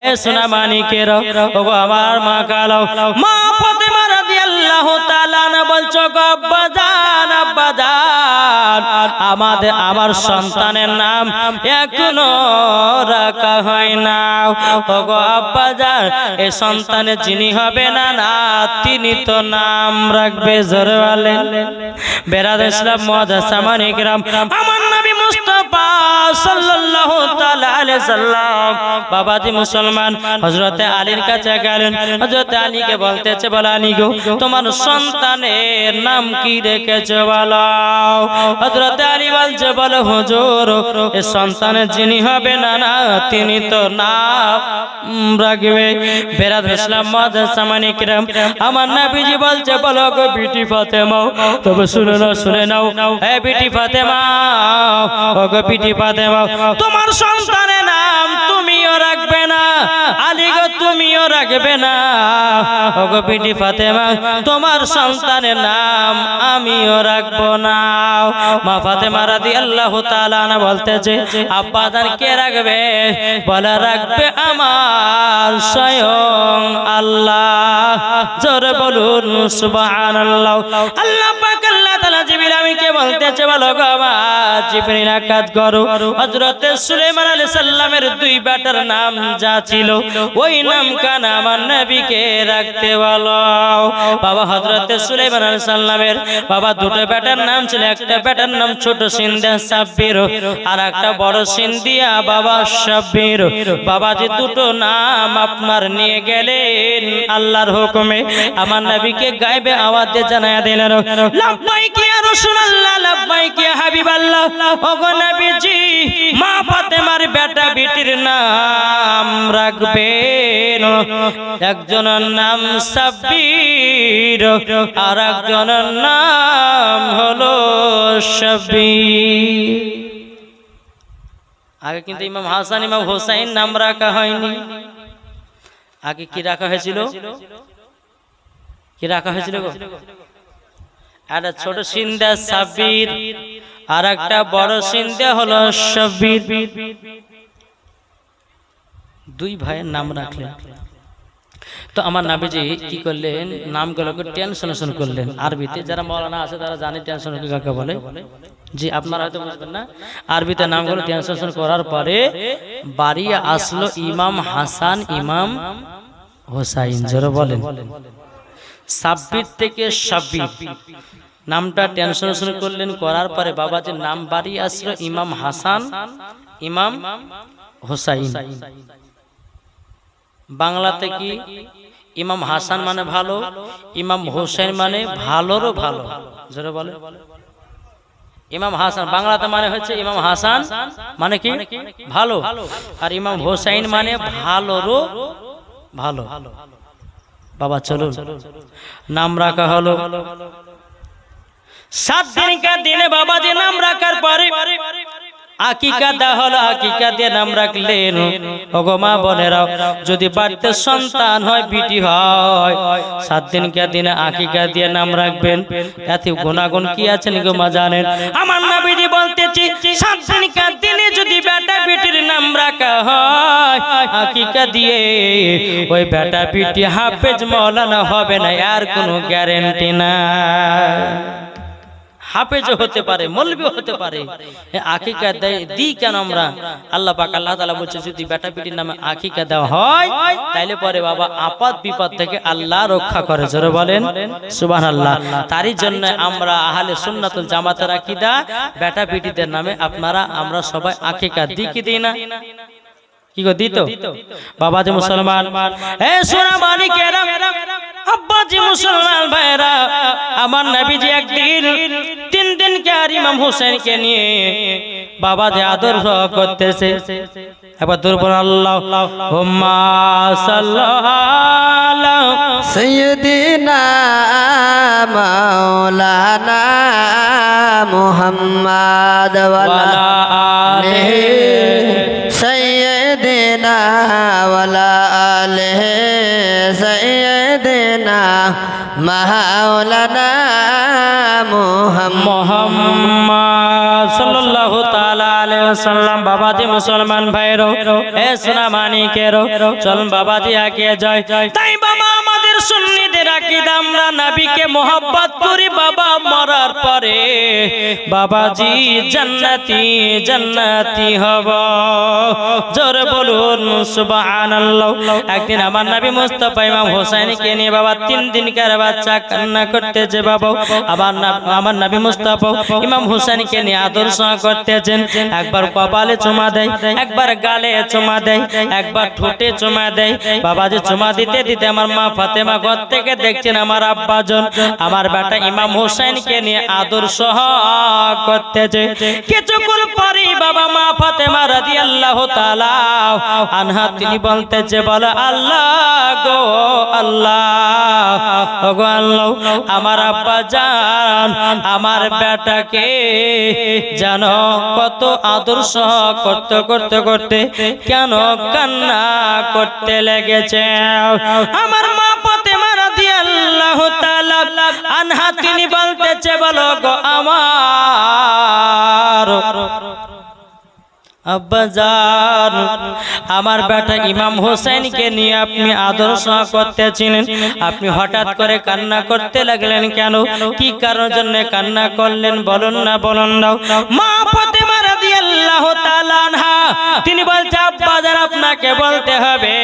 এ সোনা মানিকের ওগো আমার মা কালো মা ফাতেমা রাদিয়াল্লাহু তাআলা না বলছো গো আব্বাজান আব্বাজান আমার সন্তানের নাম এখনো রাখা হয় না। ওগো আব্বাজান এই সন্তানের যিনি হবে না না তিনি তো নাম রাখবে জোরে বলেন। বেরাদর ইসলাম মুআজ্জাজ মানিকরাম আমার নবী মুস্তাফা সাল্লাল্লাহু তাআলা আলাইহি সাল্লাম বাবাজি মুসলমান হযরতে আলীর কাছে গেলেন। হযরতে আলীকে বলতেছে বলো আলী গো তোমার সন্তানের নাম কি রেখেছো বলো। হযরতে আলী বলছে বলো হুজুর এই সন্তানের যিনি হবে না না তিনি তো নাম রাখবে। বেরাদর ইসলাম মুআজ্জাজ মানিকরাম আমার নবীজি বলছে বলো গো বিটি ফাতেমা তবে শুনে নাও হে বিটি ফাতেমা ও গো বিটি ফাতেমা তোমার সন্তানের নাম তুমিও রাখবে না আলী গো তুমিও রাখবে না। ও গো বিটি ফাতেমা তোমার সন্তানের নাম আমিও রাখবো না। মা ফাতেমা রাদিয়াল্লাহু তাআলা আনহা বলতেছে আব্বা জান কে রাখবে বলে রাখবে আমার স্বয়ং আল্লাহ। জোরে বলুন সুবহানাল্লাহ। আল্লাহ পাক আল্লাহ তাআলা জিবরিল আমিনকে বলতেছে বলো গো আমার জিবরিল কাজ করো হযরত সুলাইমান আলাইহিস সালামের দুই বেটার নাম যা ছিল ওই নাম কান আমার নবীকে রাখতে বলো। বাবা হযরত সুলাইমান আলাইহিস সালামের বাবা দুটো বেটার নাম ছিল একটা বেটার নাম ছোট সিন্ধা সাব্বির আর একটা বড় সিন্ধিয়া বাবা সাব্বির। বাবা যে দুটো নাম আপনার নিয়ে গেলেন আল্লাহর হুকুমে আমার নবীকে গায়বে আওয়াজ দিয়ে জানায়া দিলেন লাব্বাইক ইয়া রাসূলুল্লাহ লাব্বাইক ইয়া হাবিবাল্লাহ। ওগো নবীজি মা ফাতেমার বেটা বিটির নাম রাখবেন একজনের নাম সাব্বির আর একজনের নাম হলো শাব্বির। আগে কিন্তু ইমাম হাসান ইমাম হোসাইন নাম রাখা হয়নি। আগে কি রাখা হয়েছিল গো একটা ছোট সিন্ধা সাব্বির আর একটা বড় সিন্ধা হলো শাব্বির। দুই ভাইয়ের নাম রাখলেন। তো আমার নবীজি কি করলেন নামগুলোকে ট্রান্সলেশন করলেন আরবিতে। যারা মাওলানা আছে তারা জানে ট্রান্সলেশন কাকে বলে। জি আপনারা হয়তো বুঝবেন না। আরবিতে নামগুলো ট্রান্সলেশন করার পরে বাড়ি আসলো ইমাম হাসান ইমাম হোসাইন। জোরে বলেন। সাব্বির থেকে শাব্বির নামটা ট্রান্সলেশন করলেন করার পরে বাবাজির নাম বাড়ি আসলো ইমাম হাসান ইমাম হোসাইন। বাংলাতে কি ইমাম হাসান মানে ভালো ইমাম হোসেন মানে ভালোরও ভালো। জোরে বলে। ইমাম হাসান বাংলাতে মানে হচ্ছে ইমাম হাসান মানে কি ভালো আর ইমাম হোসেন মানে ভালোরও ভালো। বাবা চলুন নাম রাখা হলো। 7 দিনকার দিনে বাবাজি নাম রাখার পরে আকিকা দেওয়া হলো। আকিকা দিয়ে নাম রাখলেন। ওগো মা বোনেরা যদি বাড়িতে সন্তান হয় বিটি হয় 7 দিনকার দিনে আকিকা দিয়ে নাম রাখবেন। এতে গুণাগুণ কি আছেন গো মা জানেন। আমার নবীজি বলতেছি 7 দিনকার দিনে যদি বেটা বিটির নাম রাখা হয় আকিকা দিয়ে ওই বেটা বিটি হাফেজ মাওলানা হবে না আর কোনো গ্যারান্টি না। হাফেজও হতে পারে মৌলবীও হতে পারে। আকিকা দিই কেন আমরা আল্লাহ পাক আল্লাহ তাআলা বলছে যদি বেটা বিটির নামে আকিকা দেওয়া হয় তাইলে পরে বাবা আপদ বিপদ থেকে আল্লাহ রক্ষা করে। জোরে বলেন সুবহানাল্লাহ। তারই জন্য আমরা আহলে সুন্নাতুল জামাতের আকীদা বেটা বিটিদের নামে আমরা সবাই আকিকা দিই কি দিই না কি গো দিত বাবাজি মুসলমান এ সোনা মানিকেরা আব্বাজি মুসলমান ভাইরা আমার নবীজি একদিন 3 দিন কে আর ইমাম হোসেনকে নিয়ে বাবাজি আদর করতেছে। একবার দুরবন আল্লাহুম্মা সাল্লাল্লাহু সাইয়্যিদিনা মাওলানা মুহাম্মদ ওয়ালা আলিহি সাইয়্যিদিনা ওয়ালা আলিহি সাইয়্যিদিনা মাওলানা মুহাম্মদ সাল্লাল্লাহু তাআলা আলাইহি ওয়াসাল্লাম। বাবাজি মুসলমান ভাইরো, এ সোনা মানিকেরো, চল বাবাজি আগে যায়। তাই বাবা আমাদের সুন্নিদের আকীদা, আমরা নবীকে মোহাব্বত করি। বাবা মরার পরে বাবাজি জান্নাতি জান্নাতি হব। জোরে বলুন সুবহানাল্লাহ। একদিন আমার নবী মুস্তাফা ইমাম হোসেনকে নিয়ে বাবা 3 দিনকার বাচ্চা কান্না করতেছে। বাবা আমার নবী মুস্তাফা ইমাম হোসেনকে নিয়ে আদর্শ করতেছেন। একবার কপালে চুমা দেয়, একবার গালে চুমা দেয়, একবার ঠোঁটে চুমা দেয়। বাবাজি চুমা দিতে দিতে আমার মা ফাতেমা ঘর থেকে দেখছেন আমার আব্বাজন আমার বেটা ইমাম হোসেনকে নিয়ে আদর্শ করতেছে। কিছুক্ষণ পরে বাবা মা ফাতেমা রাদিয়াল্লাহু তাআলা আনহা তিনি বলতেছে, বলে আল্লাহ গো আল্লাহ, ওগো আল্লাহ, আমার আব্বা জান আমার বেটাকে জানো কত আদর্শ করতে করতে করতে কেন কান্না করতে লেগেছে। আমার মা ফাতেমা রাদিয়াল্লাহু তাআলা আনহা তিনি বলতেছে, বলো গো আমার আব্বাজান, আমার বেটা ইমাম হোসেনকে নিয়ে আপনি আদর্শ করতেছিলেন, আপনি হঠাৎ করে কান্না করতে লাগলেন কেন? কি কারণের জন্য কান্না করলেন বলুন না, বলুন না। মা ফাতেমা রাদিয়াল্লাহু তাআলা আনহা তিনি বলছে, আব্বাজান আপনাকে বলতে হবে,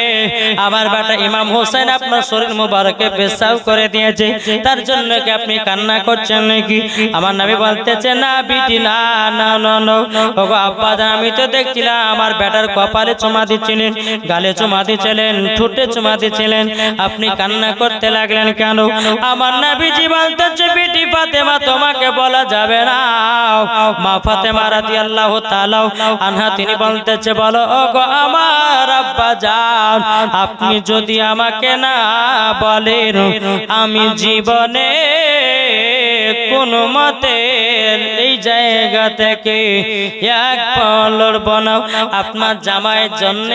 আমার বেটা ইমাম হোসেন আপনার শরীর মোবারকে পেশাব করে দিয়েছে, তার জন্য কি আপনি কান্না করছেন নাকি? আমার নবী বলতেছে, না বিটি না না না, ওগো আব্বাজান আমি তো দেখছিলাম আমার বেটার কপালে চুমা দিচ্ছিলেন, গালে চুমা দিচ্ছিলেন, ঠোঁটে চুমা দিচ্ছিলেন, আপনি কান্না করতে লাগলেন কেন? আমার নবীজি বলতেছে, বিটি ফাতেমা তোমাকে বলা যাবে না। মা ফাতেমা রাদিয়াল্লাহু তাআলা আনহা তিনি বলতেছে, বলো ওগো আমার আব্বাজান, আপনি যদি আমাকে না বলেন আমি জীবনে কোন মতে এই জায়গা থেকে এক পলর বানাও, আপনার জামাইয়ের জন্য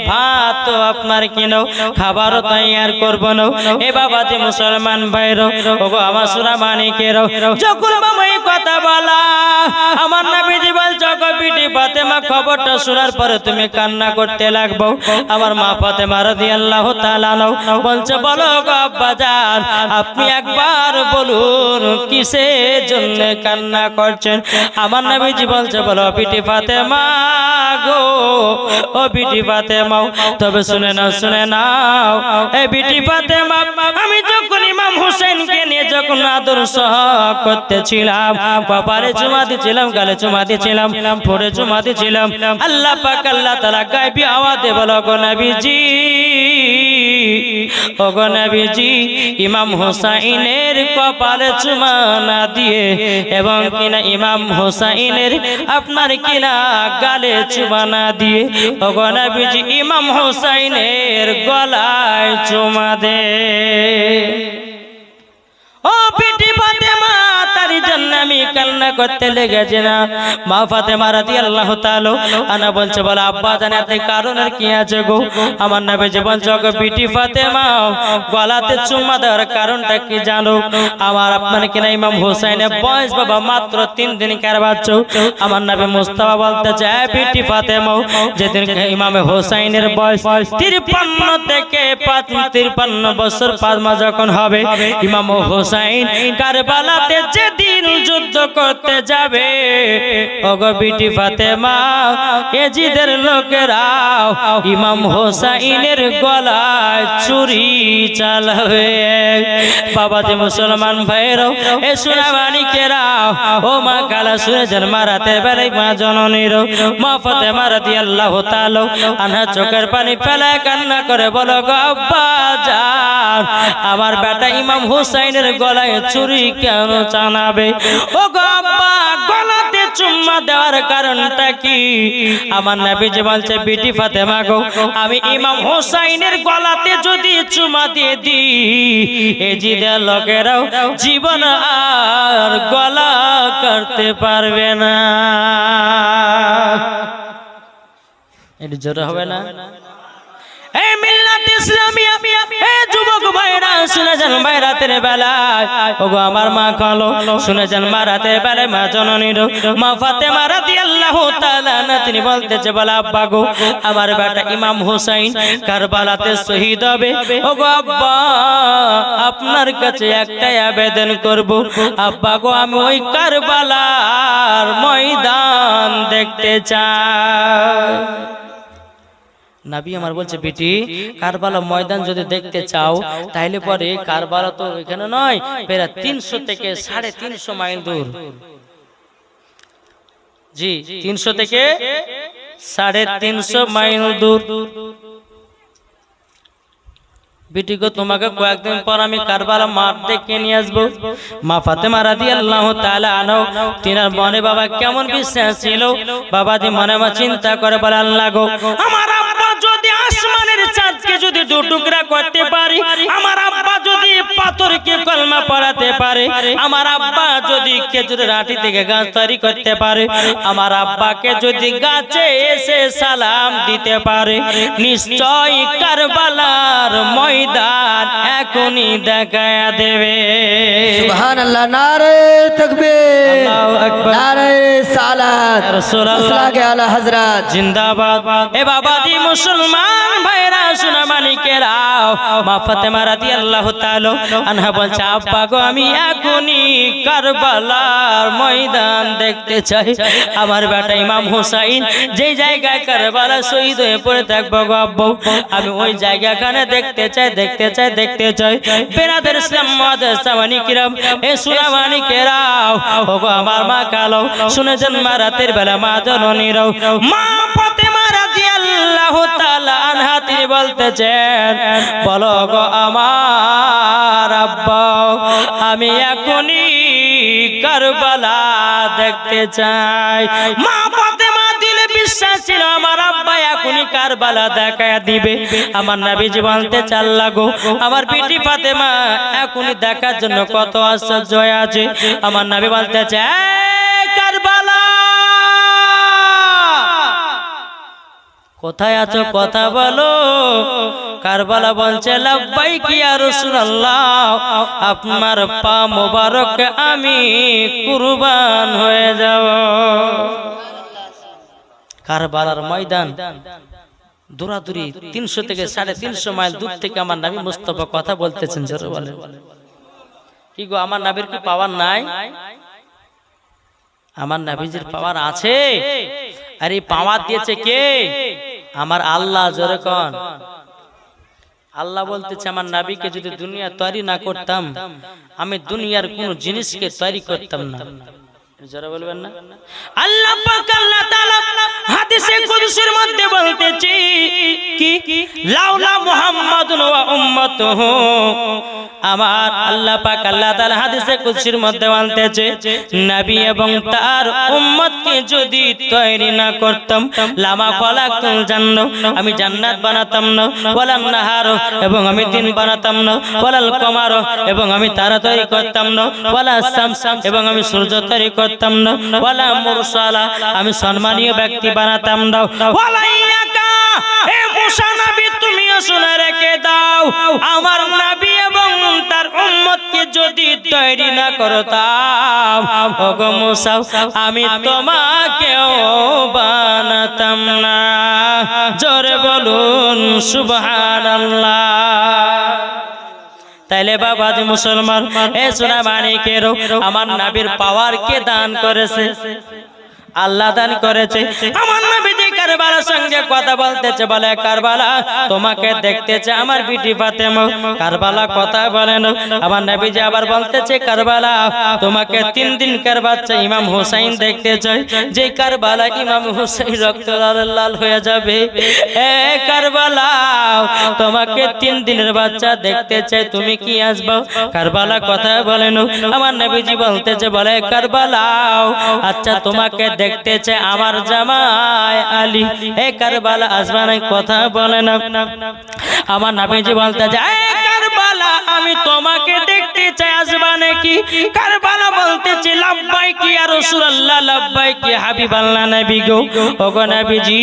ভাত আপনার কিনো, খাবারও তৈয়ার করব না। এ বাবাজি মুসলমান ভাইরো, ওগো আমার সোনা মানিকেরো, যখন বাবা এই কথা বলা আমার নবীজি বলছে, গো বিটি ফাতেমা খবরটা শোনার পরে তুমি কান্না করতে লাগবো। আমার মা ফাতেমা রাদিয়াল্লাহু তাআলা বলছে, বলো গো আব্বাজান আপনি একবার বলুন কিসের জন্য কান্না করছেন? আমার নবীজি বলছে, বলো বিটি ফাতেমা গো, ও বিটি ফাতেমা, তবে শুনে নাও শুনে নাও, এ বিটি ফাতেমা, আমি যখন ইমাম হোসেনকে নিয়ে যখন আদর্শ করতেছিলাম, কপালে চুমা দিছিলাম, গালে চুমা দিছিলাম, ঠোঁটে চুমা দিছিলাম, আল্লাহ পাক আল্লাহ তাআলা গায়বী আওয়াজে বলো, গো নবীজি, ও গো নবীজি, ইমাম হোসেনের কপালে চুমা না দিয়ে এবং কিনা ইমাম হোসেনের আপনার কিনা গালে চুমা না দিয়ে, ও গো নবীজি ইমাম হোসেনের গলায় চুমা দে। ও বিটি ফাতেমা, তার জন্য আমি কান্না করতে লেগেছি না। মা ফাতেমা রাদিয়াল্লাহু তাআলা আনা বলছে, বলে আব্বা জান এতে কারণের কি আছে গো? আমার নবীজি বলছে, গো বিটি ফাতেমা, গলাতে চুমা দেওয়ার কারণটা কি জানো? আমার আপনার কিনা ইমাম হোসেনের বয়স বাবা মাত্র 3 দিনকার বাচ্চা। আমার নবী মুস্তাফা বলতেছে, এ বিটি ফাতেমা, যেদিন ইমাম হোসেনের বয়স 53 থেকে 53 বছর 5 মাস যখন হবে, ইমাম হোসেন কারবালাতে যেদিন যুদ্ধ করতে যাবে, ওগো বিটি ফাতেমা, এজিদের লোকেরা ইমাম হোসেনের গলায় ছুরি চালাবে। বাবাজি মুসলমান ভাইরা, এ সোনা মানিকেরা, ও মা কালা সুরেজের মারাতে বেলায় মা জননীর মা ফাতেমা রাদিয়াল্লাহু তাআলা আনহা চোখের পানি ফেলে কান্না করে বলো, গো আব্বা জান, আমার বেটা ইমাম হোসেনের গলায় ছুরি কেন চালাবে? ও গো আব্বা, গলাতে চুম্মা দেওয়ার কারণটা কি? আমার নবীজি বলছে, বিটি ফাতেমা গো, আমি ইমাম হোসেনের গলাতে যদি চুমা দিয়ে দিই, এজিদের লোকেরাও জীবন আর গলা কাটতে পারবে না। এটা জোরে হবে না? এই মিল্লাত ইসলামিয়া, এই যুবক ভাইরা শুনেছেন ভাই রাতের বেলায় ওগো আমার মা কালো শুনেছেন মা রাতের বেলায় মা জননীর মা ফাতেমা রাদিয়াল্লাহু তাআলা আনহা তিনি বলতেছে বলে আব্বা গো আমার বেটা ইমাম হুসাইন কারবালাতে শহীদ হবে ওগো আব্বা আপনার কাছে একটাই আবেদন করব আব্বা গো আমি ওই কারবালার ময়দান দেখতে চাই নবী আমার বলছে বেটি কারবালা ময়দান যদি দেখতে চাও তাহলে পরে কারবালা তো এখানে নয় প্রায় 300 থেকে 350 মাইল দূর জি 300 থেকে 350 মাইল দূর বেটি গো তোমাকে কয়েকদিন পর আমি কারবালা মাঠ দেখে নিয়ে আসবো মা ফাতেমা রাদিয়াল্লাহু তাআলা আনহা তিনার মনে বাবা কেমন বিশ্বাস ছিল বাবাজি মনে মনে চিন্তা করে বলে আল্লাহ গো আমার আব্বা যদি আসমানের চাঁদকে যদি দু টুকরা করতে পারে আমার আব্বা যদি পাথরকে কলমা পড়াতে পারে আমার আব্বা যদি খেজুরের আটি থেকে গাছ তৈরি করতে পারে আমার আব্বাকে যদি গাছে এসে সালাম দিতে পারে নিশ্চয় কারবালার ময়দান এখনই দেখায়া দেবে সুবহানাল্লাহ নারে তাকবীর আল্লাহু আকবার নারে সালাত রাসূলুল্লাহ আলা হযরত জিন্দাবাদ এ বাবাজি মুসলমান ভাইরা শোনা মানিকেরা মা ফাতেমা রাদিয়াল্লাহু তাআলা আনহা বলছে আব্বা গো আমি এখনই কারবালার ময়দান দেখতে চাই আমার বেটা ইমাম হুসাইন যেই জায়গায় কারবালা শহীদ হয়ে পড়ে থাকবো গো আব্বা আমি ওই জায়গাখানে দেখতে চাই বেরাদের ইসলাম মাদ্রাসা মানিকেরাম এ শোনা মানিকেরা ওগো আমার মা কালো শুনেছেন মা রাতের বেলা মা জননীরাও মা ফাতেমা রাদিয়াল্লাহু তাআলা আনহা তিনি বলতেছেন বলো গো আমার আব্বা আমি এখনই কারবালা দেখতে চাই মা ফাতেমা দিলে বিশ্বাস ছিল আমার আব্বা এখনই কারবালা দেখায়া দিবে আমার নবীজি বলতে চাল্লা গো আমার বিটি ফাতেমা এখনই দেখার জন্য কত আশ্চর্য হয়ে আছে আমার নবী বলতেছে এই কারবালা কোথায় আছো কথা বলো কারবালা বলছে লাব্বাইক ইয়া রাসূলুল্লাহ আপনার পা মোবারক আমি কুরবান হয়ে যাব কারবালার ময়দান দূরাদূরি 300 থেকে 350 মাইল দূর থেকে আমার নবী মুস্তাফা কথা বলতেছেন জোরে বলেন কি গো আমার নবীর কি পাওয়ার নাই আমার নবীজির পাওয়ার আছে আরে পাওয়ার দিয়েছে কে আমার আল্লাহ জোরে কোন আল্লাহ বলতেছে আমার নবীকে যদি দুনিয়া তৈরি না করতাম আমি দুনিয়ার কোনো জিনিসকে তৈরি করতাম না যারা বলবেন না আল্লাহ পাক আল্লাহ তাআলা হাদিসে কুদসির মধ্যে বলতেছে কি লাউলা মুহাম্মাদুন ওয়া উম্মাতুহু আমার আল্লাহ পাক আল্লাহ তাআলা হাদিসে কুদসির মধ্যে বলতেছে নবী এবং তার উম্মতকে যদি তৈরি না করতাম লামা খালাকুল জান্নাহ আমি জান্নাত বানাতাম না ওয়ালান নাহার এবং আমি দিন বানাতাম না ওয়ালাল কমার এবং আমি তারা তৈরি করতাম না ওয়ালা শামস এবং আমি সূর্য তৈরি করতাম না ওয়ালা মুরসালা আমি সম্মানীয় ব্যক্তি বানাতাম না ওয়ালা ইয়াকা হে মুসা নবী তুমিও শুনে রেখে দাও আমার নবী এবং তার উম্মতকে যদি তৈরি না করতাম ওগো মুসা আমি তোমাকেও বানাতাম না জোরে বলুন সুবহানাল্লাহ তাইলে বাবাজি মুসলমান এ সোনা মানিকেরও আমার নবীর পাওয়ার কে দান করেছে আল্লাহ দান করেছে আমার নবীজি কারবালার সঙ্গে কথা বলতেছে বলে কারবালা তোমাকে দেখতেছে আমার বিটি ফাতেমা কারবালা কথা বলেন আমার নবীজি আবার বলতেছে কারবালা তোমাকে 3 দিন কার বাচ্চা ইমাম হুসাইন দেখতে চাই যে কারবালা ইমাম হুসাইন রক্ত লাল হয়ে যাবে এ কারবালা তোমাকে 3 দিনের বাচ্চা দেখতে চাই তুমি কি আসবে কারবালা কথা বলেন আমার নবীজি বলতেছে বলে কারবালা আচ্ছা তোমাকে দেখতে চাই আমার জামাই আলী এ কারবালা আসমানে কথা বলে না আমার নবীজি বলতেছে এ কারবালা আমি তোমাকে দেখতে চাই আসবা নাকি কারবালা বলতেছে লাব্বাইক ইয়া রাসূলুল্লাহ লাব্বাইক ইয়া হাবিবাল্লাহ নবী গো ওগো নবীজি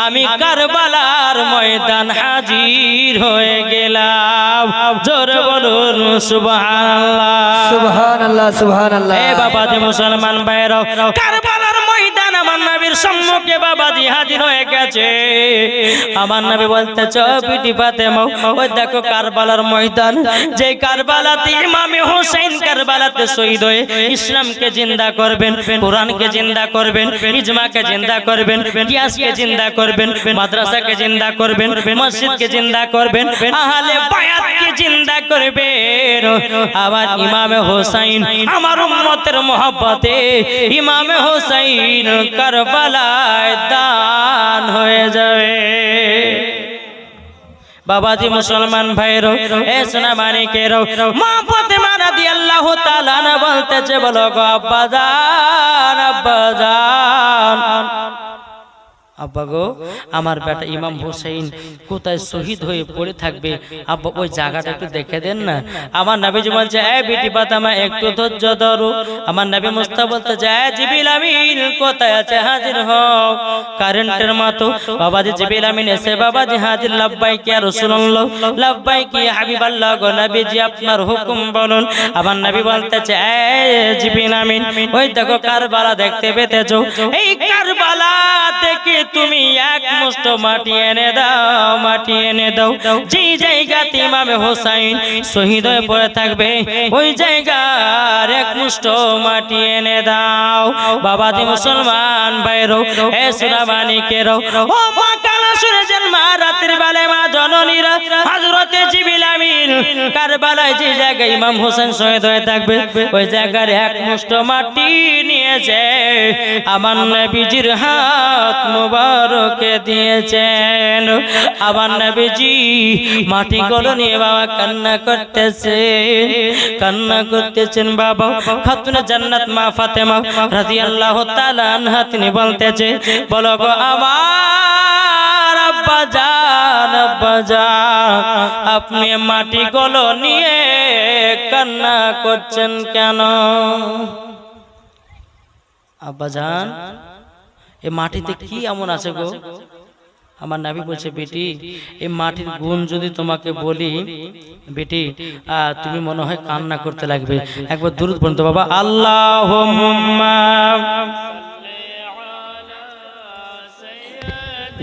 আমি কারবালার ময়দান হাজির হয়ে গেলাম জোরে বলুন সুবহানাল্লাহ। সুবহানাল্লাহ সুবহানাল্লাহ। এ বাবাজি মুসলমান ভাইরা, কারবালার ময়দান আমার নবীর সম্মুখে বাবাজি হাজির হয়ে গেছে। আমার নবী বলতেছে, বিটি ফাতেমা, ওই দেখো কারবালার ময়দান, যে কারবালাতে ইমামে হোসেন কারবালাতে শহীদ হয়ে ইসলামকে জিন্দা করবেন, কোরআনকে জিন্দা করবেন, ইজমাকে জিন্দা করবেন, কিয়াসকে জিন্দা করবেন, মাদ্রাসাকে জিন্দা করবেন, মসজিদকে জিন্দা করবেন, আহলে বায়াতকে জিন্দা করবেন। আমার ইমামে হোসেন, আমার উম্মতের মহব্বতে ইমামে হোসেন কারবালায় দান হয়ে যাবে। বাবাজি মুসলমান ভাইরো, এ সোনা মানিকেরো, মা ফাতেমা রাদিয়াল্লাহু তাআলা আনহা বলতেছে, বলো গো আব্বাজান, আব্বাজান, আব্বা গো, আমার বেটা ইমাম হোসেন কোথায় শহীদ হয়ে পড়ে থাকবে, আব্বা ওই জায়গাটা একটু দেখে দেন না। আমার নবীজি বলছে, এ বিটি ফাতেমা একটু ধৈর্য ধরো। আমার নবী মুস্তাফা বলতেছে, এ জিবরিল আমিন কোথায় আছে, হাজির হও। কারেন্টের মতো বাবাজি জিবরিল আমিন এসে বাবাজি হাজির। লাব্বাইক ইয়া রাসূলুল্লাহ, লাব্বাইক ইয়া হাবিবাল্লাহ, গো নবীজি আপনার হুকুম বলুন। আমার নবী বলতেছে, এ জিবরিল আমিন, ওই দেখো কারবালা দেখতে পেতেছো, এই কারবালা থেকে তুমি এক মুষ্ঠ মাটি এনে দাও, মাটি এনে দাও। যে জায়গাতে ইমামে হোসেন শহীদ হয়ে পড়ে থাকবে, ওই জায়গার এক মুষ্ঠ মাটি এনে দাও। বাবাজি মুসলমান ভাইরো, এ সোনা মানিকেরো, ও মা কালা সুরেজের মা, রাতের বেলায় মা জননীরা, হযরতে জিবরিল আমিন কারবালায় যে জায়গায় ইমাম হোসেন শহীদ হয়ে থাকবে, ওই জায়গার এক মুষ্ঠ মাটি নিয়েছে, আমার নবীজির হাত মুবারকে দিয়েছেন। আমার নবীজি মাটিগুলো নিয়ে বাবা কান্না করতেছেন, কান্না করতেছেন। বাবা খাতুনে জান্নাত মা ফাতেমা রাদিয়াল্লাহু তাআলা আনহা তিনি বলতেছে, বলো গো আমার আব্বাজান, আব্বাজান, আপনি মাটিগুলো নিয়ে কান্না করছেন কেন? আব্বাজান, এই মাটিতে কি এমন আছে গো? আমার নবী বলছে, বেটি এই মাটির গুণ যদি তোমাকে বলি, বেটি তুমি মনে হয় কান্না করতে লাগবে। একবার দুরূদ পড়ুন তো বাবা, আল্লাহুম্মা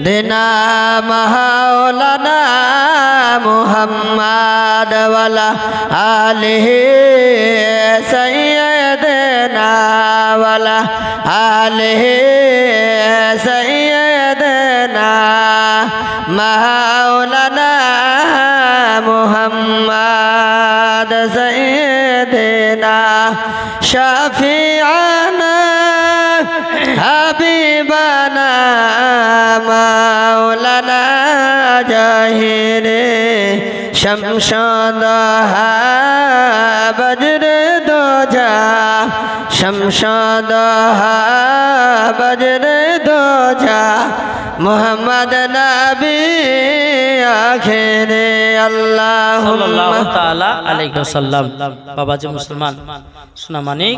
দেনা মাওলানা মুহাম্মদ ওয়ালা আলিহি সাইয়্যিদানা ওয়ালা আলিহি সাইয়্যিদানা মাওলানা মুহাম্মদ সাইয়্যিদানা শাফিআনা হাবিবানা মাওলানা জাহিরে শমশাদহা বজ্র দোজা, শমশাদহা বজ্র দোজা, মুহাম্মদ নবী আখিরে সাল্লাল্লাহু আল্লাহুম্মা তাআলা আলাইহি ওয়াসাল্লাম। বাবাজি মুসলমান সোনা মানিক,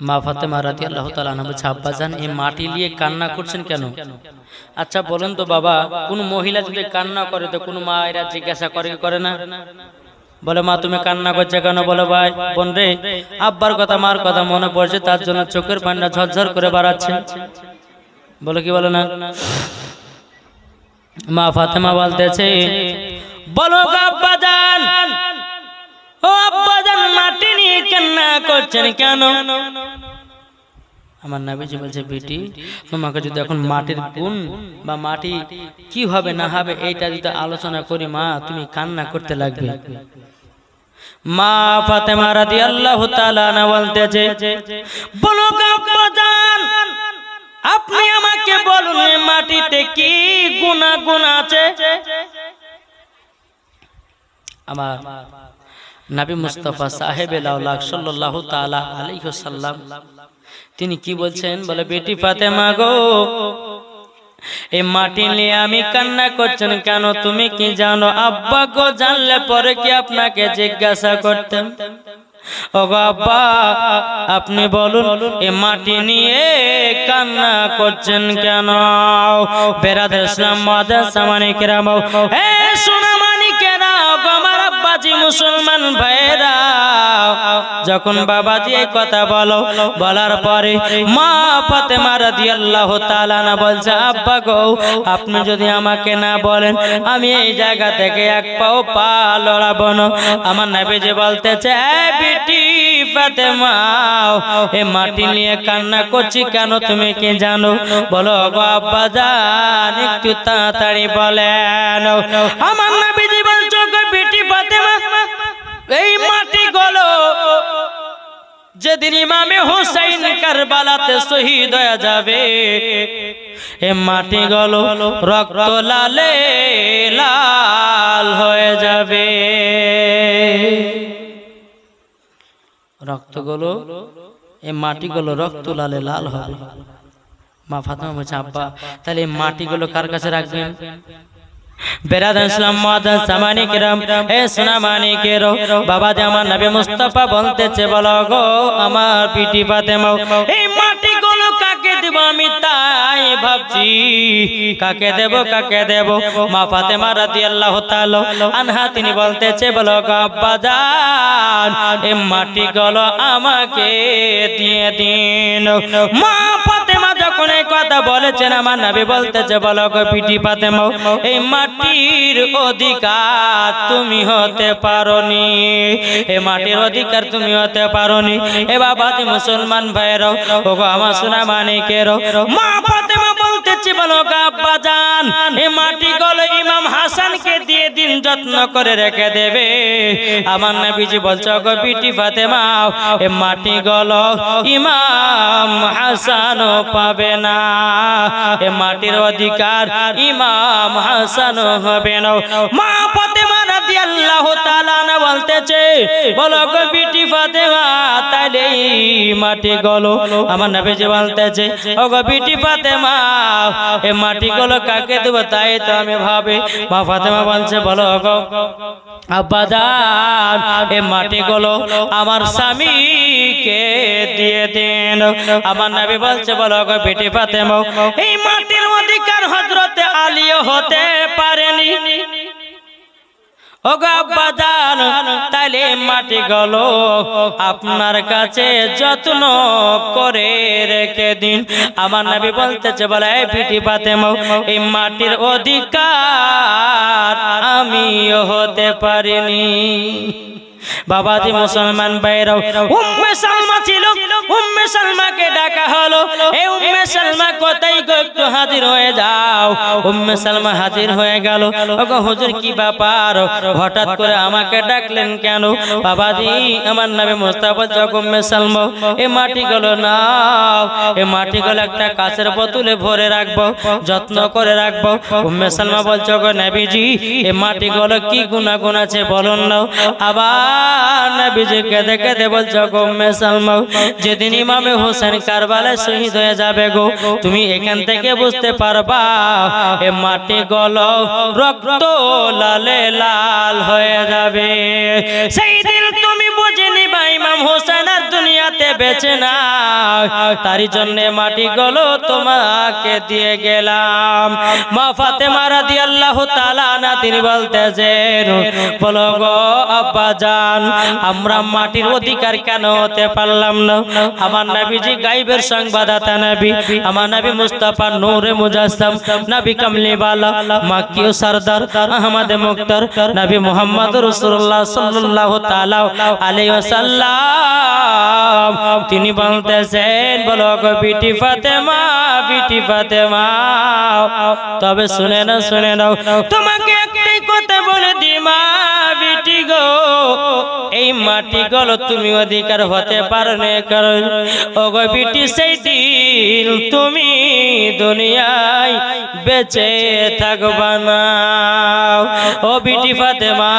মা ফাতেমা রাদিয়াল্লাহু তাআলা আনহা বলছে, আব্বাজান এই মাটি নিয়ে কান্না করছেন কেন? আচ্ছা বলেন তো বাবা, কোন মহিলা যদি কান্না করে তো কোন মা এরা জিজ্ঞাসা করে না? বলে, মা তুমি কান্না করছে কেন? বলে, ভাই বোন রে, আব্বার কথা মার কথা মনে পড়ছে, তার জন্য চোখের পানিটা ঝরঝর করে বাড়াচ্ছে। বলে কি বলে না? মা ফাতেমা বলতেছে, বলো গো আব্বাজান, ও আব্বাজান মাটি নিয়ে কান্না করছেন কেন? আমার নবীজি বলছে, বেটি তোমাকে যদি এখন মাটির গুণ বা মাটি কি হবে না হবে এইটা যদি আলোচনা করি, মা তুমি কান্না করতে লাগবে। মা ফাতেমা রাদিয়াল্লাহু তাআলা আনহা বলতেছে, বলো গো আব্বাজান, আপনি আমাকে বলুন মাটিতে কি গুনাহ আছে? আমার নবী মুস্তাফা সাহেবে লাউলাক সাল্লাল্লাহু তাআলা আলাইহি ওয়াসাল্লাম তিনি কি বলছেন? বলে, বেটি ফাতেমা গো, এই মাটি নিয়ে আমি কান্না করছেন কেন তুমি কি জানো? আব্বা গো জানলে পরে কি আপনাকে জিজ্ঞাসা করতেন? ও গো আব্বা, আপনি বলুন এই মাটি নিয়ে কান্না করছেন কেন? বেরাদের ইসলাম মাদার সামানে কেরাম, হে সোনা বাবাজি মুসলমান ভাইরা যখন বাবাজি এই কথা বলার পরে মা ফাতেমা রাদিয়াল্লাহু তাআলা না বলছে আব্বা গো আপনি যদি আমাকে না বলেন আমি এই জায়গা থেকে এক পাও পা লড়াবো না। আমার নবীজি বলতেছে এই বেটি ফাতেমা এ মাটি নিয়ে কান্না করছি কেন তুমি কি জানো? বলো গো আব্বা জান একটু তাড়াতাড়ি বলেন। আমার নবীজি বলছো গো বেটি ফাতেমা এই মাটি গুলো যেদিন ইমামে হুসাইন কারবালাতে শহীদ হয়ে যাবে এ মাটি গুলো রক্ত লালে লাল হয়ে যাবে। রক্তগুলো এই মাটিগুলো রক্ত লালে লাল হবে। মা ফাতেমা বলছে আব্বা তাহলে এই মাটিগুলো কার কাছে রাখবেন? বেরাদান ইসলাম মাদান সামানি কিরাম এ সোনা মানিকেরো বাবা যে আমার নবী মুস্তাফা বলতেছে বলো গো আমার পিটি ফাতেমা এই মাটিগুলো কাকে দেব আমি তাই ভাবছি কাকে দেব মা ফাতেমা রাদিয়াল্লাহু তাআলা আনহা তিনি বলতেছে বলো গো আব্বা জান এই মাটিগুলো আমাকে দিয়ে দিন। মা ফাতেমা যখন এই কথা বলেছেন আমার নবী বলতেছে বলো গো পিটি ফাতেমা এই মাটির অধিকার তুমি হতে পারোনি, এ মাটির অধিকার তুমি হতে পারোনি। এ বাবাজি মুসলমান ভাইরাও ওগো আমার সোনা মানিকেরও মা ফাতেমা বলতেছি বলো গো আব্বা জান এই মাটিগুলো ইমাম হাসানকে দিয়ে দিন যত্ন করে রেখে দেবে। আমার নবীজি বলছো গো বিটি ফাতেমা এই মাটিগুলো ইমাম হাসানও পাবে না, এ মাটির অধিকার ইমাম হাসানও হবে না। মা ফাতেমা রাদিয়াল্লাহু তাআলা না বলতেছে বলো গো বিটি ফাতেমা তাইলে মাটিগুলো আমার নবীজি বলতেছে ও গো বিটি ফাতেমা এই মাটিগুলো কাকে দেব তাই তো আমি ভাবে। মা ফাতেমা বলছে বলো গো আব্বা জান এই মাটিগুলো আমার স্বামীকে দিয়ে দেন। আমার নবী বলছে বলো গো বিটি ফাতেমা এই মাটির অধিকার হযরতে আলীও হতে পারেনি। ও গো আব্বা জান তাইলে মাটিগুলো আপনার কাছে যত্ন করে রেখে দিন। আমার নবী বলতেছে বলে এই বিটি ফাতেমা এই মাটির অধিকার আমিও হতে পারিনি। বাবাজি মুসলমান ভাইরাও উম্মে সালমা ছিল, উম্মে সালমাকে ডাকা হলো এই উম্মে সালমা কোথায় গো একটু হাজির হয়ে যাও। উম্মে সালমা হাজির হয়ে গেল। ওগো হুজুর কি ব্যাপার হঠাৎ করে আমাকে ডাকলেন কেন? বাবাজি আমার নবী মুস্তাফা যখন উম্মে সালমা এই মাটিগুলো নাও এই মাটিগুলো একটা কাচের বোতলে ভরে রাখবো যত্ন করে রাখবো। উম্মে সালমা বলছো গো নবীজি এই মাটিগুলো কি গুনাহগান আছে বলুন না। আবার নবীজি কেঁদে কেঁদে বলছো গো উম্মে সালমা যেদিন ইমামে হোসেন কারবালায় শহীদ হয়ে যাবে গো তুমি এখান থেকে বুঝতে পারবা এ মাটিগুলো রক্ত লালে লাল হয়ে যাবে। সেই দিন তুমি বুঝে নিবা ইমাম হোসেন আর দুনিয়াতে বেঁচে না, তারই জন্য মাটিগুলো তোমাকে দিয়ে গেলাম। মা ফাতেমা রাদিয়াল্লাহু তাআলা আনহা তিনি বলতেছেন বলো গো আব্বা জান আমরা মাটির অধিকার কেন হতে পারলাম না? আমার নবীজি গায়বের সংবাদদাতা নবী, আমার নবী মুস্তাফা নূরে মুজাসসাম নবী কামলিওয়ালা মাক্কি ও সরদার আহমদ মুক্তার নবী মুহাম্মদ রাসূলুল্লাহ সাল্লাল্লাহু তাআলা আলাইহি ওয়াসাল্লাম তিনি বলতেছেন বলো গো বিটি ফাতেমা বিটি ফাতেমা তবে শুনে নাও তোমাকে একটাই কথা বলে দি মা বিটি গো এই মাটিগুলো তুমি অধিকার হতে পারো না কারণ ও গো বিটি সেই দিন তুমি দুনিয়ায় বেঁচে থাকবা না। ও বিটি ফাতেমা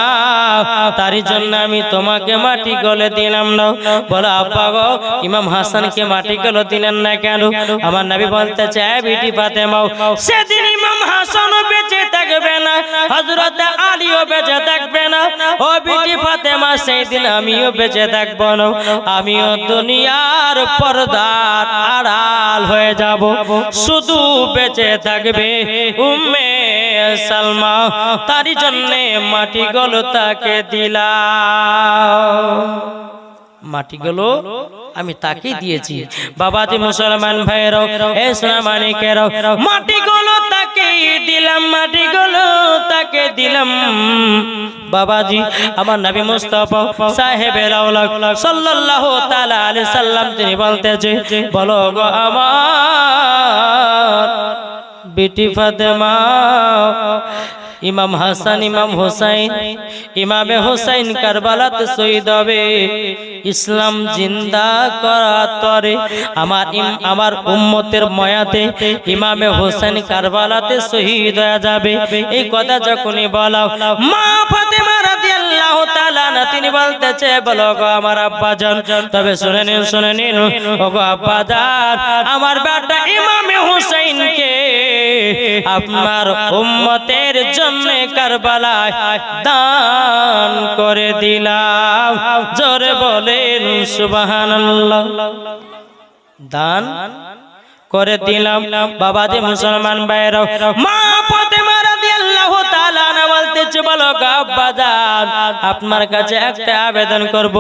তারই জন্য আমি তোমাকে মাটিগুলো দিলাম না। বলো আব্বা গো ইমাম হাসানকে মাটিগুলো দিলেন না কেন? আমার নবী বলতে চায় বিটি ফাতেমা সেদিন ইমাম হাসানও বেঁচে থাকবে না, হযরত আলীও বেঁচে থাকবে না। ও বিটি ফাতেমা সেই দিন আমিও বেঁচে থাকবো না, আমিও দুনিয়ার পর্দার আড়াল হয়ে যাব, শুধু বেঁচে থাকবে উম্মে সালমা তারই জন্য মাটিগুলো তাকে দিলাম মাটিগুলো আমি তাকে দিয়েছি বাবাজি মুসলমান ভাইরাও এ সোনামানিকেরাও মাটিগুলো তাকে দিলাম বাবাজি আমার নবী মুস্তাফা সাহেবের আওলাদ সাল্লাল্লাহু তাআলা আলাইহি সাল্লাম তিনি বলতেছে বলো গো আমার বেটি ফাতেমা ইমাম হাসান ইমাম হোসাইন ইমামে হোসাইন কারবালাতে শহীদ হবে ইসলাম জিন্দা করার তরে আমার উম্মতের ময়াতে ইমামে হোসেন কারবালাতে শহীদ হয়ে যাবে এই কথা যখনই বলা মা ফাতেমা রাদিয়াল্লাহু তাআলা তিনি বলতেছে বলো গো আমার আব্বাজান তবে শুনে নিন ও গো আব্বাজান আমার বেটা ইমামে হোসেনকে আপনার উম্মতের জন্য কারবালায় দান করে দিলাম জোরে বলেন সুবহানাল্লাহ দান করে দিলাম বাবাজি মুসলমান ভাইরাও মা ফাতেমা রাদিয়াল্লাহু তাআলা বলতেছে বলো গো আব্বাজান আপনার কাছে একটা আবেদন করব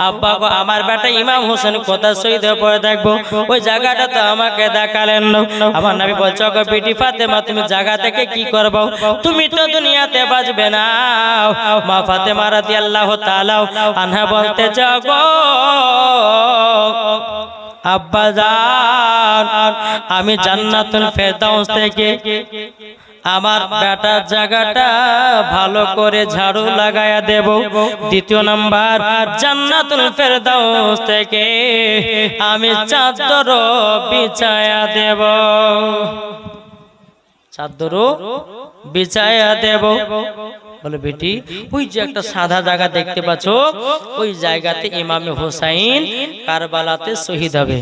আব্বা গো আমার বেটা ইমাম হোসেন কোথায় শহীদ হয়ে দেখবো ওই জায়গাটা তো আমাকে দেখালেন না আমার নবী বলছো গো বেটি ফাতেমা তুমি জায়গা থেকে কি করবে তুমি তো দুনিয়াতে বাঁচবে না মা ফাতেমা রাদিয়াল্লাহু তাআলা আনহা বলতেছে গো আব্বাজান আমি জান্নাতুল ফেরদাউস থেকে আমার বেটার জায়গাটা ভালো করে ঝাড়ু লাগায়া দেব দ্বিতীয় নাম্বার জান্নাতুল ফেরদাউস থেকে আমি চাদর বিছায়া দেব চাদর বিছায়া দেব বলে বেটি ওই যে একটা সাদা জায়গা দেখতে পাচ্ছ ওই জায়গাতে ইমামে হোসাইন কারবালাতে শহীদ হবে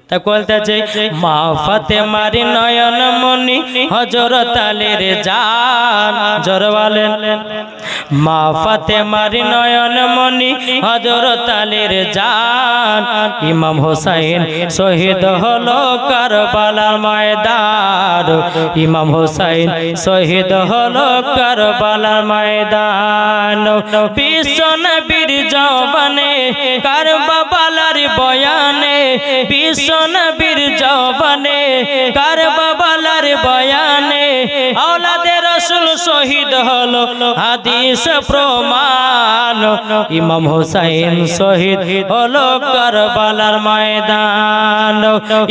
তা বলতেছে মা ফাতেমার নয়ন মনি হযরত আলীর জান জোরে বলেন মা ফাতেমার নয়ন মনি হযরত আলীর জান ইমাম হোসেন শহীদ হলো কারবালার ময়দান ইমাম হোসেন শহীদ হলো কারবালার ময়দান বিশ্ব নবীর জওয়ানে কারবালার বয়ানে বিশ্ব নবীর জওয়ানে কারবালার বয়ানে আওলাদে রাসূল শহীদ হলো হাদিস প্রমাণ ইমাম হোসেন শহীদ হলো কারবালার ময়দান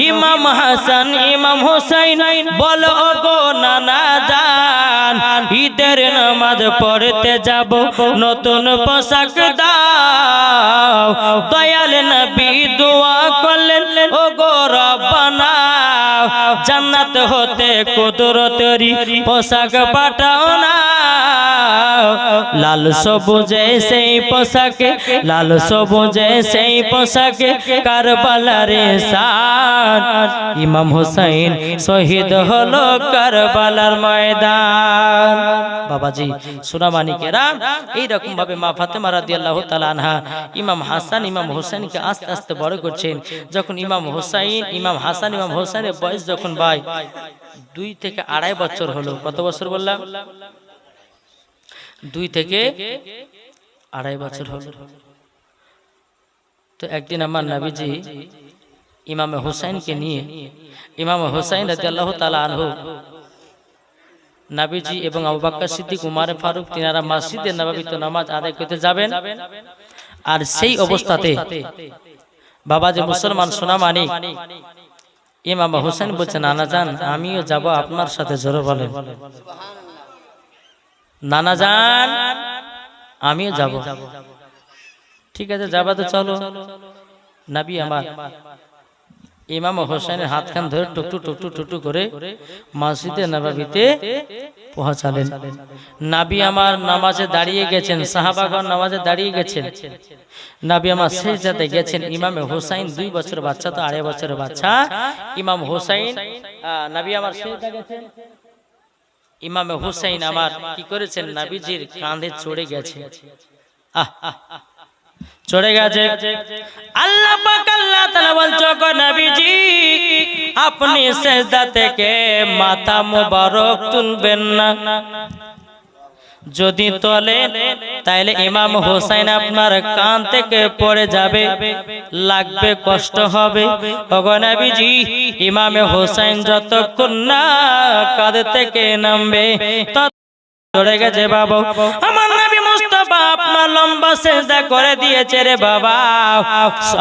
ইমাম হাসান ইমাম হোসেন বলো গো নানা জান ঈদের নামাজ পড়তে যাব নতুন পোশাক দাও দয়াল নবী দোয়া করলেন ও গো রব্বানা জান্নাত হতে কুদরতেরি পোশাক পাঠাও না লাল সবুজে সেই পোশাকে লাল সবুজে সেই পোশাকে কারবালার শান ইমাম হোসেন শহীদ হলো কারবালার ময়দান বাবাজি সোনামানিকেরা এইরকম ভাবে মা ফাতেমা রাদিয়াল্লাহু তাআলা আনহা ইমাম হাসান ইমাম হোসেনকে আস্তে আস্তে বড় করছেন যখন ইমাম হাসান ইমাম হোসেনের বয়স যখন ভাই 2 থেকে 2.5 বছর হলো কত বছর বললাম 2 থেকে 2.5 বছর হলো তো একদিন আমার নবীজি ইমামে হোসেনকে নিয়ে ইমাম হোসেন রাদিয়াল্লাহু তাআলা আনহু নবীজি এবং আবু বকর সিদ্দিক উমর ফারুক তিনারা মসজিদে নববীতে নামাজ আদায় করতে যাবেন আর সেই অবস্থাতে বাবাজি মুসলমান সোনা মানিক ইমাম হোসেন বলছেন নানা জান আমিও যাব আপনার সাথে জোরে বলেন নানা জান আমিও যাব ঠিক আছে যাবা তো চলো নবী আমার ইমাম হোসেনের হাতখান ধরে টুকটু টুকটু টুকটু করে মসজিদে নববীতে পৌঁছালেন নবী আমার নামাজে দাঁড়িয়ে গেছেন সাহাবাগণ নামাজে দাঁড়িয়ে গেছেন নবী আমার সিজদাতে গেছেন ইমাম হোসেন 2 বছর বাচ্চা তো 2.5 বছরের বাচ্চা ইমাম হোসেন নবী আমার সিজদা গেছেন ইমাম হোসেন আমার কি করেছেন নবীজির কাঁধে চড়ে গেছে চড়ে গেছে। আল্লাহ পাক আল্লাহ তাআলা বলছো গো নবীজি আপনি সিজদা থেকে মাথা মোবারক তুলবেন না, যদি তোলেন তাহলে ইমাম হোসেন আপনার কান থেকে পড়ে যাবে, লাগবে, কষ্ট হবে। ওগো নবীজি ইমাম হোসেন যতক্ষণ না কাঁধ থেকে নামবে চড়ে গেছে বাবা। আমার নবী মুস্তাফা আপনার লম্বা সিজদা করে দিয়েছে রে বাবা।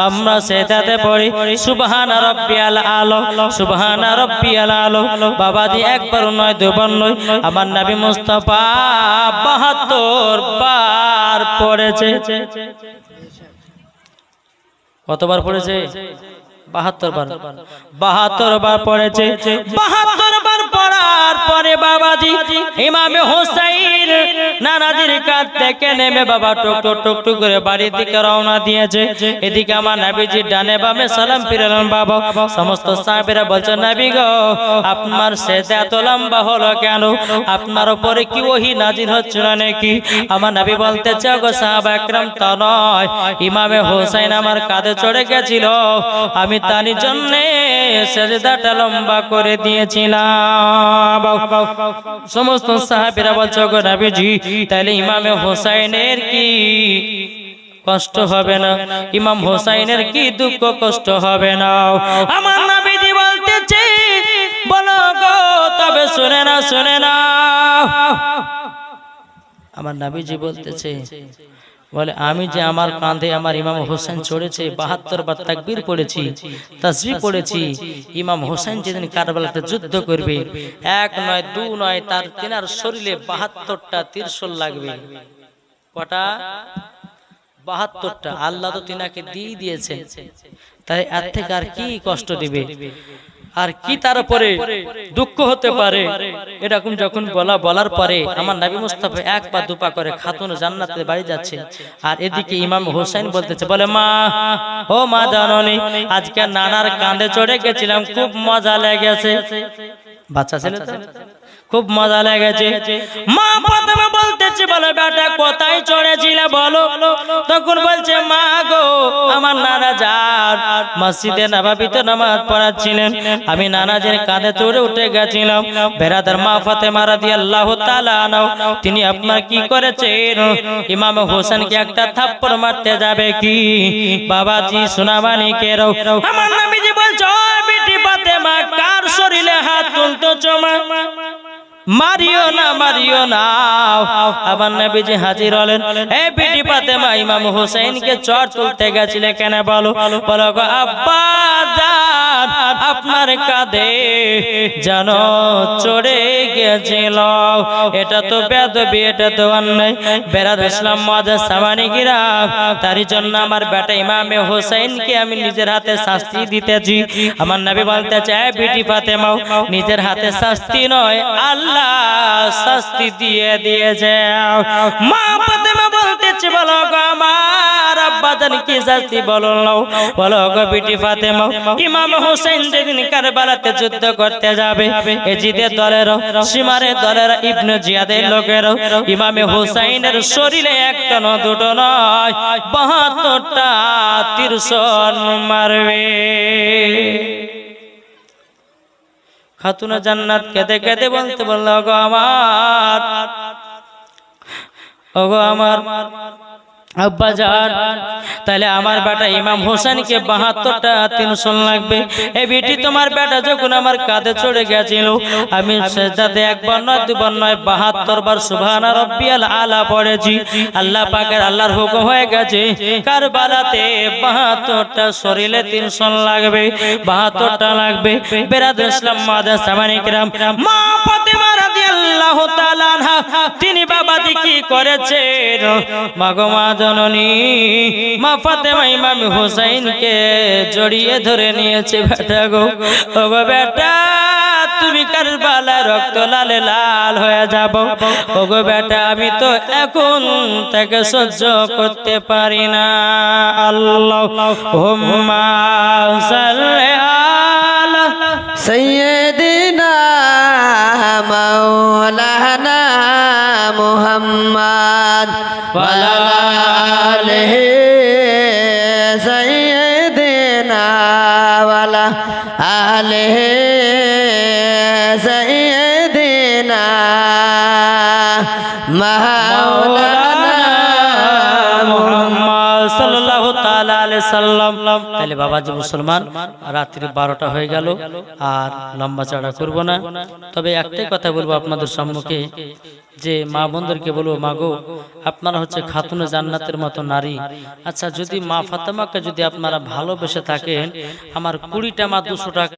আমরা সিজদাতে পড়ি সুবহানা রাব্বিয়াল আলা, সুবহানা রাব্বিয়াল আলা। বাবাজি একবার নয় দুবার নয়, আমার নবী মুস্তাফা 72 বার পড়েছে। কতবার পড়েছে? 72 বার। 72 বার পড়েছে। 72 বার পড়ার পরে বাবাজি ইমামে হোসেন নানাজির কাছ থেকে নেমে বাবা টুক টুক টুক টুক করে বাড়ির দিকে রওনা দিয়েছে। এদিকে আমার নবীজি ডানে বামে সালাম ফিরালেন বাবা। সমস্ত সাহাবীরা বলছে নবী গো আপনার সিজদা এত লম্বা হলো কেন? আপনার উপরে কি ওহী নাজিল হচ্ছে না নাকি? আমার নবী বলতেছে গো সাহাবা একরাম তা নয়, ইমামে হোসেন আমার কাঁধে চড়ে গেছিল, আমি তার জন্য সিজদাটা লম্বা করে দিয়েছিলাম। সমস্ত সাহাবীরা বলছে গো নবীজি তাহলে ইমামে হোসেনের কি কষ্ট হবে না? ইমাম হোসেনের কি দুঃখ কষ্ট হবে না? আমার নবীজি বলতেছে বলো গো তবে শুনে না, শুনে না। আমার নবীজি বলতেছে বলে আমি যে আমার কাঁধে আমার ইমাম হোসেন চড়েছে, 72 বার তাকবীর পড়েছি, তাসবিহ পড়েছি। ইমাম হোসেন যেদিন কারবালাতে যুদ্ধ করবে, এক নয় দু নয় তার তিনার শরীরে 72টা ত্রিশূল লাগবে। কটা? 72টা। আল্লাহ তো তিনাকে দিয়ে দিয়েছেন, তাই এর থেকে আর কি কষ্ট দিবে, আর কি তার উপরে দুঃখ হতে পারে? এরকম যখন বলার পরে আমার নবী মুস্তাফা এক পা দুপা করে খাতুন জান্নাতে বাড়ি যাচ্ছে, আর এদিকে ইমাম হোসেন বলতেছে বলে মা ও মা জাননি আজকে নানার কাঁধে চড়ে গেছিলাম, খুব মজা লেগেছে। বাচ্চা ছেলে তো, খুব মজা লেগেছে। মা ফাতেমা বলতেছে বলে বেটা কোথায় চড়েছিলে বলো? তখন বলছে মা গো আমার নানা যান মসজিদে নববীতে নামাজ পড়াচ্ছিলেন, আমি নানাজির কাঁধে চড়ে উঠে গেছিলাম। বেরাদার মা ফাতেমা রাদিয়াল্লাহু তাআলা আনহা তিনি আপনার কি করেছেন? ইমাম হোসেনকে একটা থাপ্পড় মারতে যাবে কি? বাবাজি সোনামানি কেরো আমার নবীজি বলছে ও বেটি ফাতেমা কার শরীরে হাত তুলতেছো মা? মারিও না, মারিও না। আমার নবীজি হাজির হলেন। এই বিটি ফাতেমা ইমাম হোসেনকে চড় তুলতে গেছিলে কেন বলো? বলো গো আব্বা জান আপনার কাঁধে জানো চড়ে গেছিল, এটা তো বেয়াদবি, এটা তো অন্যায়। বেরাদ ইসলাম মাদার সামানি গিরা, তার জন্য আমার বেটা ইমামে হোসেনকে আমি নিজের হাতে শাস্তি দিতেছি। আমার নবী বলতে চায় বিটি ফাতেমা নিজের হাতে শাস্তি নয় আল্লাহ শাস্তি দিয়ে দিয়েছে। মা ফাতেমা বলতেছে বলো গো আমার আব্বা জান কি শাস্তি বলো? বলো গো বিটি ফাতেমা ইমাম হোসেন যেদিন কারবালাতে যুদ্ধ করতে যাবে, এজিদের দলের সীমারের দলের ইবনে জিয়াদের লোকের ইমাম হোসেনের শরীরে একটা না দুটো নয় 72টা ত্রিশূল মারবে। খাতুনা জান্নাত কেঁদে কেঁদে বলতে বলল ওগো আমার আব্বা জান তাহলে আমার বেটা ইমাম হোসেনকে 72টা ত্রিশূল লাগবে। এই বেটি তোমার বেটা যখন আমার কাঁধে চড়ে গেছিল, আমি সিজদাতে একবার নয় দুবার নয় 72 বার সুবহানা রাব্বিয়াল আলা পড়েছি। আল্লাহ পাকের আল্লাহর হুকুম হয়ে গেছে কারবালাতে 72টা শরীরে ত্রিশূল লাগবে, 72টা লাগবে। বেরাদর ইসলাম মাদার সামানি কিরাম মা ফাতেমা রাদিয়াল্লাহু তাআলা আনহা তিনি বাবাজি কি করেছেন? মাগো মা জননী মা ফাতেমা ইমাম হোসেনকে জড়িয়ে ধরে নিয়েছে। বেটা গো ওগো বেটা তুমি কারবালা রক্ত লালে লাল হয়ে যাব। ওগো বেটা আমি তো এখন থেকে সহ্য করতে পারি না। আল্লাহুম্মা সাল্লি আলা সাইয়্যিদিনা মাওলানা মুহাম্মদ ওয়া আলা আলিহি মাওলানা মুহাম্মদ সাল্লাল্লাহু তাআলা আলাইহি সাল্লাম। তাহলে বাবাজি মুসলমান, রাত্রি 12টা হয়ে গেল, আর লম্বা চড়া করব না। তবে একটাই কথা বলবো আপনাদের সম্মুখে, যে মা বোনদেরকে বলবো, মা গো, আপনারা হচ্ছে খাতুনে জান্নাতের মতো নারী। আচ্ছা, যদি মা ফাতেমাকে যদি আপনারা ভালোবেসে থাকেন, আমার 20টা মা 200 টাকা